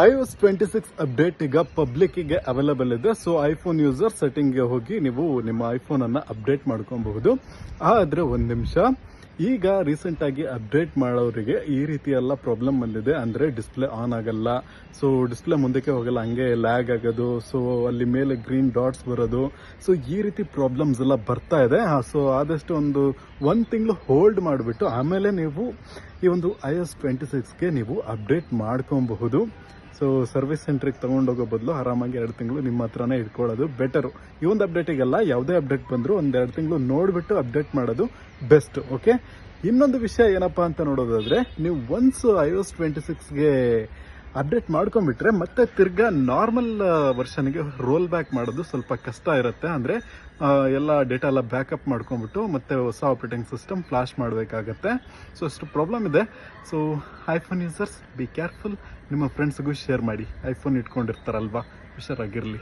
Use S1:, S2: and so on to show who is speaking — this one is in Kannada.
S1: iOS 26 ಅಪ್ಡೇಟ್ ಈಗ ಪಬ್ಲಿಕ್ಗೆ ಅವೈಲೇಬಲ್ ಇದೆ. ಸೊ ಐಫೋನ್ ಯೂಸರ್ ಸೆಟ್ಟಿಂಗ್ಗೆ ಹೋಗಿ ನೀವು ನಿಮ್ಮ ಐಫೋನ್ ಅನ್ನ ಅಪ್ಡೇಟ್ ಮಾಡ್ಕೊಬಹುದು. ಆದ್ರೆ ಒಂದ್ ನಿಮಿಷ, ಈಗ ರೀಸೆಂಟ್ ಆಗಿ ಅಪ್ಡೇಟ್ ಮಾಡೋರಿಗೆ ಈ ರೀತಿ ಎಲ್ಲ ಪ್ರಾಬ್ಲಮ್ ಬಂದಿದೆ. ಅಂದ್ರೆ ಡಿಸ್ಪ್ಲೇ ಆನ್ ಆಗಲ್ಲ, ಸೊ ಡಿಸ್ಪ್ಲೇ ಮುಂದಕ್ಕೆ ಹೋಗಲ್ಲ, ಹಂಗೆ ಲ್ಯಾಗ್ ಆಗೋದು, ಸೊ ಅಲ್ಲಿ ಮೇಲೆ ಗ್ರೀನ್ ಡಾಟ್ಸ್ ಬರೋದು, ಸೊ ಈ ರೀತಿ ಪ್ರಾಬ್ಲಮ್ಸ್ ಎಲ್ಲ ಬರ್ತಾ ಇದೆ. ಸೊ ಆದಷ್ಟು ಒಂದು ತಿಂಗಳು ಹೋಲ್ಡ್ ಮಾಡಿಬಿಟ್ಟು ಆಮೇಲೆ ನೀವು ಈ ಒಂದು iOS 26ಗೆ ನೀವು ಅಪ್ಡೇಟ್ ಮಾಡ್ಕೊಬಹುದು. ಸೊ ಸರ್ವಿಸ್ ಸೆಂಟ್ರಿಗೆ ತಗೊಂಡೋಗೋ ಬದಲು ಆರಾಮಾಗಿ 2 ತಿಂಗಳು ನಿಮ್ಮ ಹತ್ರನೇ ಇಟ್ಕೊಳ್ಳೋದು ಬೆಟರು. ಈ ಒಂದು ಅಪ್ಡೇಟಿಗೆಲ್ಲ ಯಾವುದೇ ಅಪ್ಡೇಟ್ ಬಂದರೂ 1-2 ತಿಂಗಳು ನೋಡಿಬಿಟ್ಟು ಅಪ್ಡೇಟ್ ಮಾಡೋದು ಬೆಸ್ಟ್. ಓಕೆ, ಇನ್ನೊಂದು ವಿಷಯ ಏನಪ್ಪಾ ಅಂತ ನೋಡೋದಾದ್ರೆ, ನೀವು ಒನ್ಸ್ iOS 26ಗೆ ಅಪ್ಡೇಟ್ ಮಾಡ್ಕೊಂಡ್ಬಿಟ್ರೆ ಮತ್ತೆ ತಿರ್ಗಾ ನಾರ್ಮಲ್ ವರ್ಷನ್ಗೆ ರೋಲ್ ಬ್ಯಾಕ್ ಮಾಡೋದು ಸ್ವಲ್ಪ ಕಷ್ಟ ಇರುತ್ತೆ. ಅಂದರೆ ಎಲ್ಲ ಡೇಟಾ ಎಲ್ಲ ಬ್ಯಾಕಪ್ ಮಾಡ್ಕೊಂಡ್ಬಿಟ್ಟು ಮತ್ತೆ ಹೊಸ ಆಪರೇಟಿಂಗ್ ಸಿಸ್ಟಮ್ ಫ್ಲಾಶ್ ಮಾಡಬೇಕಾಗತ್ತೆ. ಸೊ ಅಷ್ಟು ಪ್ರಾಬ್ಲಮ್ ಇದೆ. So iPhone users be careful. ನಿಮ್ಮ ಫ್ರೆಂಡ್ಸ್ಗೂ ಶೇರ್ ಮಾಡಿ, ಐಫೋನ್ ಇಟ್ಕೊಂಡಿರ್ತಾರಲ್ವಾ, ಹುಷಾರಾಗಿರಲಿ.